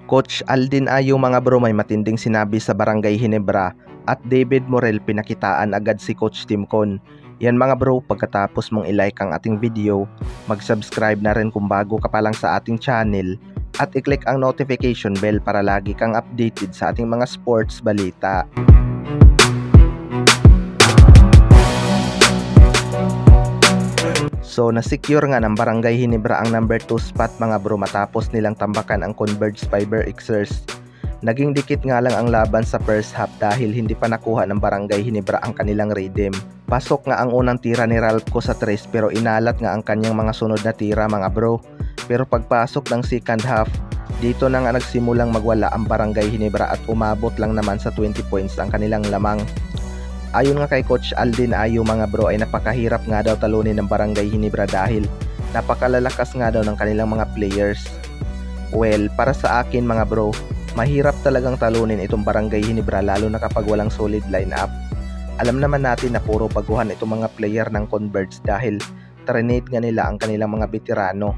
Coach Aldin Ayo mga bro may matinding sinabi sa Barangay Ginebra at David Morel pinakitaan agad si Coach Timcon. Yan mga bro, pagkatapos mong i-like ang ating video, mag-subscribe na rin kung bago ka pa lang sa ating channel at i-click ang notification bell para lagi kang updated sa ating mga sports balita. So na-secure nga ng Barangay Ginebra ang number 2 spot mga bro matapos nilang tambakan ang Converge Fiber Xers. Naging dikit nga lang ang laban sa first half dahil hindi pa nakuha ng Barangay Ginebra ang kanilang rhythm. Pasok nga ang unang tira ni Ralph sa 3 pero inalat nga ang kanyang mga sunod na tira mga bro. Pero pagpasok ng second half, dito na nga nagsimulang magwala ang Barangay Ginebra at umabot lang naman sa 20 points ang kanilang lamang. Ayon nga kay Coach Aldin Ayo mga bro ay napakahirap nga daw talunin ng Barangay Ginebra dahil napakalalakas nga daw ng kanilang mga players. Well, para sa akin mga bro, mahirap talagang talunin itong Barangay Ginebra lalo na kapag walang solid lineup. Alam naman natin na puro baguhan itong mga player ng Converge dahil trained nga nila ang kanilang mga veterano.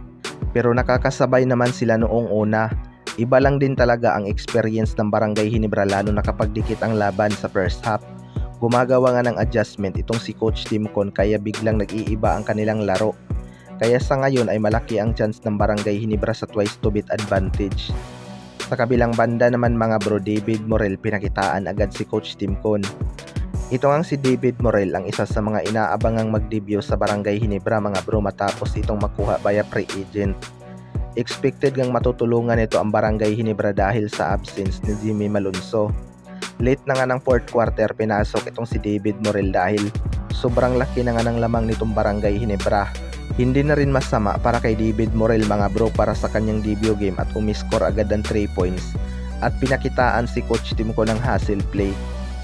Pero nakakasabay naman sila noong una. Iba lang din talaga ang experience ng Barangay Ginebra lalo na kapag dikit ang laban sa first half. Gumagawa nga ng adjustment itong si Coach Timcon kaya biglang nag-iiba ang kanilang laro. Kaya sa ngayon ay malaki ang chance ng Barangay Ginebra sa twice to beat advantage. Sa kabilang banda naman mga bro, David Morel pinakitaan agad si Coach Timcon. Ito nga si David Morel ang isa sa mga inaabangang mag-debut sa Barangay Ginebra mga bro matapos itong makuha via free agent. Expected ngang matutulungan ito ang Barangay Ginebra dahil sa absence ni Jimmy Malonzo. Late na nga ng 4th quarter pinasok itong si David Morel dahil sobrang laki na nga ng lamang nitong Barangay Ginebra. Hindi na rin masama para kay David Morel mga bro para sa kanyang debut game at umiscore agad ng 3 points at pinakitaan si Coach Timcon ng hustle play.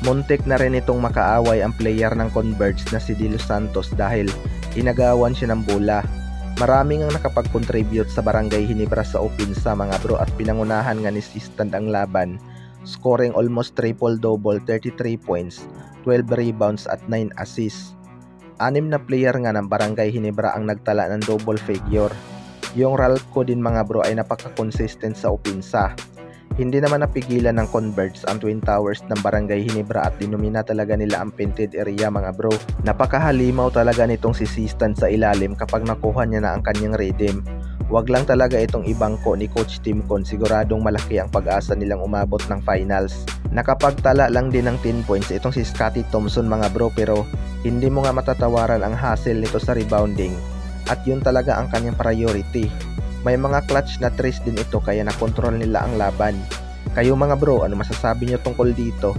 Muntik na rin itong makaaway ang player ng Converge na si De Los Santos dahil inagawan siya ng bola. Maraming ang nakapag-contribute sa Barangay Ginebra sa opensa mga bro at pinangunahan nga ni Sistand ang laban, scoring almost triple-double, 33 points, 12 rebounds at 9 assists. 6 na player nga ng Barangay Ginebra ang nagtala ng double figure. Yung Ralph din mga bro ay napaka-consistent sa opensa. Hindi naman napigilan ng Converge ang Twin Towers ng Barangay Ginebra at dinumina talaga nila ang painted area mga bro. Napakahalimaw talaga nitong si Sistand sa ilalim kapag nakuha niya na ang kanyang rhythm. Wag lang talaga itong ibangko ni Coach Timcon, siguradong malaki ang pag-asa nilang umabot ng finals. Nakapagtala lang din ng 10 points itong si Scottie Thompson mga bro pero hindi mo nga matatawaran ang hustle nito sa rebounding at yun talaga ang kanyang priority. May mga clutch na threes din ito kaya nakontrol nila ang laban. Kayo mga bro, ano masasabi nyo tungkol dito?